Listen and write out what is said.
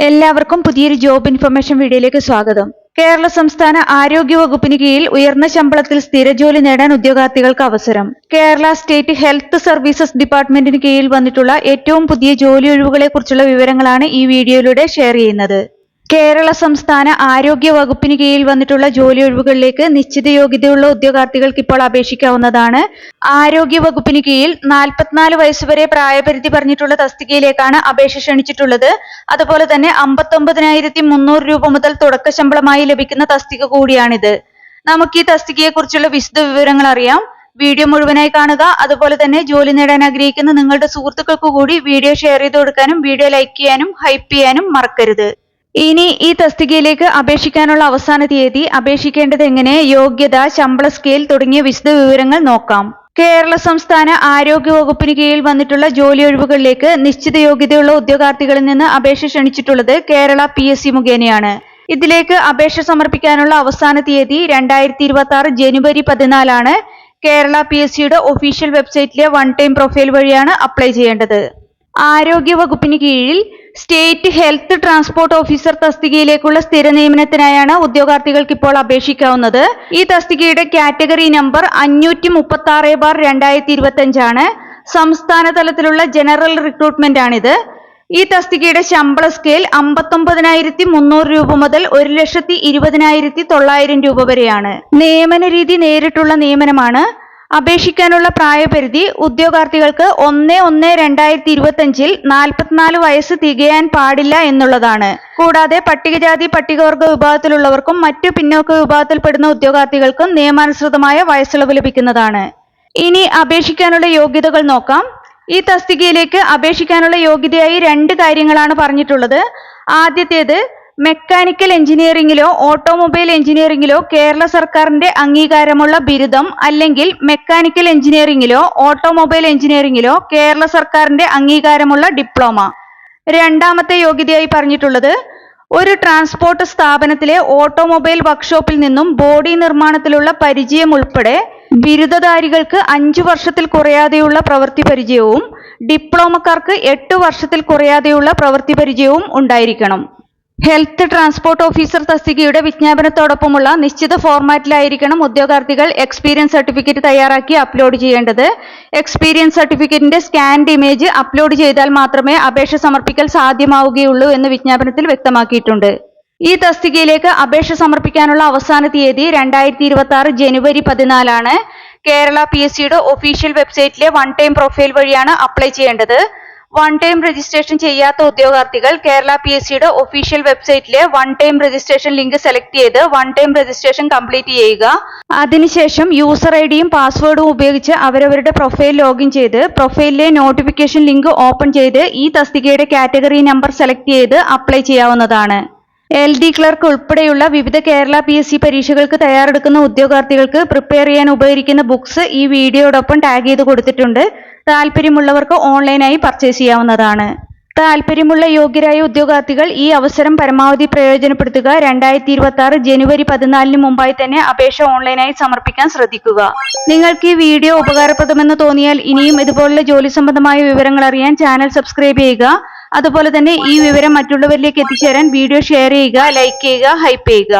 എല്ലാവർക്കും പുതിയൊരു job information വീഡിയോയിലേക്ക് സ്വാഗതം. കേരള സംസ്ഥാന ആരോഗ്യ വകുപ്പിന് കീഴിൽ ഉയർന്ന ശമ്പളത്തിൽ സ്ഥിരജോലി നേടാൻ ഉദ്യോഗാർത്ഥികൾക്ക് അവസരം. കേരള സ്റ്റേറ്റ് ഹെൽത്ത് സർവീസസ് ഡിപ്പാർട്ട്മെന്റിന് കീഴിൽ വന്നിട്ടുള്ള ഏറ്റവും പുതിയ ജോലി ഒഴിവുകളെ കുറിച്ചുള്ള വിവരങ്ങളാണ് ഈ വീഡിയോയിലൂടെ ഷെയർ ചെയ്യുന്നത്. കേരള സംസ്ഥാന ആരോഗ്യ വകുപ്പിന് കീഴിൽ വന്നിട്ടുള്ള ജോലി ഒഴിവുകളിലേക്ക് നിശ്ചിത യോഗ്യതയുള്ള ഉദ്യോഗാർത്ഥികൾക്ക് ഇപ്പോൾ അപേക്ഷിക്കാവുന്നതാണ്. ആരോഗ്യ വകുപ്പിന് കീഴിൽ 44 വയസ്സുവരെ പ്രായപരിധി പറഞ്ഞിട്ടുള്ള തസ്തികയിലേക്കാണ് അപേക്ഷ ക്ഷണിച്ചിട്ടുള്ളത്. അതുപോലെ തന്നെ 59,300 രൂപ മുതൽ തുടക്ക ശമ്പളമായി ലഭിക്കുന്ന തസ്തിക കൂടിയാണിത്. നമുക്ക് ഈ തസ്തികയെ കുറിച്ചുള്ള വിശദ വിവരങ്ങൾ അറിയാം. വീഡിയോ മുഴുവനായി കാണുക. അതുപോലെ തന്നെ ജോലി നേടാൻ ആഗ്രഹിക്കുന്ന നിങ്ങളുടെ സുഹൃത്തുക്കൾക്ക് കൂടി വീഡിയോ ഷെയർ ചെയ്ത് കൊടുക്കാനും വീഡിയോ ലൈക്ക് ചെയ്യാനും ഹൈപ്പ് ചെയ്യാനും മറക്കരുത്. ഇനി ഈ തസ്തികയിലേക്ക് അപേക്ഷിക്കാനുള്ള അവസാന തീയതി, അപേക്ഷിക്കേണ്ടത് എങ്ങനെ, യോഗ്യത, ശമ്പള സ്കെയിൽ തുടങ്ങിയ വിശദ വിവരങ്ങൾ നോക്കാം. കേരള സംസ്ഥാന ആരോഗ്യ വകുപ്പിന് കീഴിൽ വന്നിട്ടുള്ള ജോലി ഒഴിവുകളിലേക്ക് നിശ്ചിത യോഗ്യതയുള്ള ഉദ്യോഗാർത്ഥികളിൽ നിന്ന് അപേക്ഷ ക്ഷണിച്ചിട്ടുള്ളത് കേരള PSC മുഖേനയാണ്. ഇതിലേക്ക് അപേക്ഷ സമർപ്പിക്കാനുള്ള അവസാന തീയതി 2026 ജനുവരി 14 ആണ്. കേരള PSCയുടെ ഒഫീഷ്യൽ വെബ്സൈറ്റിലെ വൺ ടൈം പ്രൊഫൈൽ വഴിയാണ് അപ്ലൈ ചെയ്യേണ്ടത്. ആരോഗ്യ വകുപ്പിന് കീഴിൽ സ്റ്റേറ്റ് ഹെൽത്ത് ട്രാൻസ്പോർട്ട് ഓഫീസർ തസ്തികയിലേക്കുള്ള സ്ഥിര നിയമനത്തിനായാണ് ഉദ്യോഗാർത്ഥികൾക്ക് ഇപ്പോൾ അപേക്ഷിക്കാവുന്നത്. ഈ തസ്തികയുടെ കാറ്റഗറി നമ്പർ 536/2025 ആണ്. സംസ്ഥാന തലത്തിലുള്ള ജനറൽ റിക്രൂട്ട്മെന്റ് ആണിത്. ഈ തസ്തികയുടെ ശമ്പള സ്കെയിൽ 59,300 രൂപ മുതൽ 1,20,900 രൂപ വരെയാണ്. നിയമന രീതി നേരിട്ടുള്ള നിയമനമാണ്. അപേക്ഷിക്കാനുള്ള പ്രായപരിധി ഉദ്യോഗാർത്ഥികൾക്ക് 1/1/2025 44 വയസ്സ് തികയാൻ പാടില്ല എന്നുള്ളതാണ്. കൂടാതെ പട്ടികജാതി പട്ടികവർഗ വിഭാഗത്തിലുള്ളവർക്കും മറ്റു പിന്നോക്ക വിഭാഗത്തിൽപ്പെടുന്ന ഉദ്യോഗാർത്ഥികൾക്കും നിയമാനുസൃതമായ വയസ്സിളവ് ലഭിക്കുന്നതാണ്. ഇനി അപേക്ഷിക്കാനുള്ള യോഗ്യതകൾ നോക്കാം. ഈ തസ്തികയിലേക്ക് അപേക്ഷിക്കാനുള്ള യോഗ്യതയായി 2 കാര്യങ്ങളാണ് പറഞ്ഞിട്ടുള്ളത്. ആദ്യത്തേത്, മെക്കാനിക്കൽ എഞ്ചിനീയറിംഗിലോ ഓട്ടോമൊബൈൽ എഞ്ചിനീയറിംഗിലോ കേരള സർക്കാരിന്റെ അംഗീകാരമുള്ള ബിരുദം അല്ലെങ്കിൽ മെക്കാനിക്കൽ എഞ്ചിനീയറിംഗിലോ ഓട്ടോമൊബൈൽ എഞ്ചിനീയറിംഗിലോ കേരള സർക്കാരിന്റെ അംഗീകാരമുള്ള ഡിപ്ലോമ. രണ്ടാമത്തെ യോഗ്യതയായി പറഞ്ഞിട്ടുള്ളത്, ഒരു ട്രാൻസ്പോർട്ട് സ്ഥാപനത്തിലെ ഓട്ടോമൊബൈൽ വർക്ക്ഷോപ്പിൽ നിന്നും ബോഡി നിർമ്മാണത്തിലുള്ള പരിചയം ഉൾപ്പെടെ ബിരുദധാരികൾക്ക് 5 വർഷത്തിൽ കുറയാതെയുള്ള പ്രവൃത്തി പരിചയവും ഡിപ്ലോമക്കാർക്ക് 8 വർഷത്തിൽ കുറയാതെയുള്ള പ്രവൃത്തി പരിചയവും ഉണ്ടായിരിക്കണം. ഹെൽത്ത് ട്രാൻസ്പോർട്ട് ഓഫീസർ തസ്തികയുടെ വിജ്ഞാപനത്തോടൊപ്പമുള്ള നിശ്ചിത ഫോർമാറ്റിലായിരിക്കണം ഉദ്യോഗാർത്ഥികൾ എക്സ്പീരിയൻസ് സർട്ടിഫിക്കറ്റ് തയ്യാറാക്കി അപ്ലോഡ് ചെയ്യേണ്ടത്. എക്സ്പീരിയൻസ് സർട്ടിഫിക്കറ്റിന്റെ സ്കാൻഡ് ഇമേജ് അപ്ലോഡ് ചെയ്താൽ മാത്രമേ അപേക്ഷ സമർപ്പിക്കൽ സാധ്യമാവുകയുള്ളൂ എന്ന് വിജ്ഞാപനത്തിൽ വ്യക്തമാക്കിയിട്ടുണ്ട്. ഈ തസ്തികയിലേക്ക് അപേക്ഷ സമർപ്പിക്കാനുള്ള അവസാന തീയതി 2026 ജനുവരി 14 ആണ്. കേരള PSCയുടെ ഒഫീഷ്യൽ വെബ്സൈറ്റിലെ വൺ ടൈം പ്രൊഫൈൽ വഴിയാണ് അപ്ലൈ ചെയ്യേണ്ടത്. വൺ ടൈം രജിസ്ട്രേഷൻ ചെയ്യാത്ത ഉദ്യോഗാർത്ഥികൾ കേരള PSCയുടെ ഒഫീഷ്യൽ വെബ്സൈറ്റിലെ one time registration link select ചെയ്ത് വൺ ടൈം രജിസ്ട്രേഷൻ കംപ്ലീറ്റ് ചെയ്യുക. അതിനുശേഷം യൂസർ ID-യും പാസ്വേഡും ഉപയോഗിച്ച് അവരവരുടെ പ്രൊഫൈൽ ലോഗിൻ ചെയ്ത് പ്രൊഫൈലിലെ നോട്ടിഫിക്കേഷൻ ലിങ്ക് ഓപ്പൺ ചെയ്ത് ഈ തസ്തികയുടെ കാറ്റഗറി നമ്പർ സെലക്ട് ചെയ്ത് അപ്ലൈ ചെയ്യാവുന്നതാണ്. LD ക്ലർക്ക് ഉൾപ്പെടെയുള്ള വിവിധ കേരള PSC പരീക്ഷകൾക്ക് തയ്യാറെടുക്കുന്ന ഉദ്യോഗാർത്ഥികൾക്ക് പ്രിപ്പയർ ചെയ്യാൻ ഉപകരിക്കുന്ന ബുക്സ് ഈ വീഡിയോയോടൊപ്പം ടാഗ് ചെയ്ത് കൊടുത്തിട്ടുണ്ട്. താല്പര്യമുള്ളവർക്ക് ഓൺലൈനായി പർച്ചേസ് ചെയ്യാവുന്നതാണ്. താല്പര്യമുള്ള യോഗ്യരായ ഉദ്യോഗാർത്ഥികൾ ഈ അവസരം പരമാവധി പ്രയോജനപ്പെടുത്തുക. 2026 ജനുവരി 14 മുമ്പായി തന്നെ അപേക്ഷ ഓൺലൈനായി സമർപ്പിക്കാൻ ശ്രദ്ധിക്കുക. നിങ്ങൾക്ക് ഈ വീഡിയോ ഉപകാരപ്രദമെന്ന് തോന്നിയാൽ ഇനിയും ഇതുപോലുള്ള ജോലി സംബന്ധമായ വിവരങ്ങൾ അറിയാൻ ചാനൽ സബ്സ്ക്രൈബ് ചെയ്യുക. അതുപോലെ തന്നെ ഈ വിവരം മറ്റുള്ളവരിലേക്ക് എത്തിച്ചേരാൻ വീഡിയോ ഷെയർ ചെയ്യുക, ലൈക്ക് ചെയ്യുക, ഹൈപ്പ് ചെയ്യുക.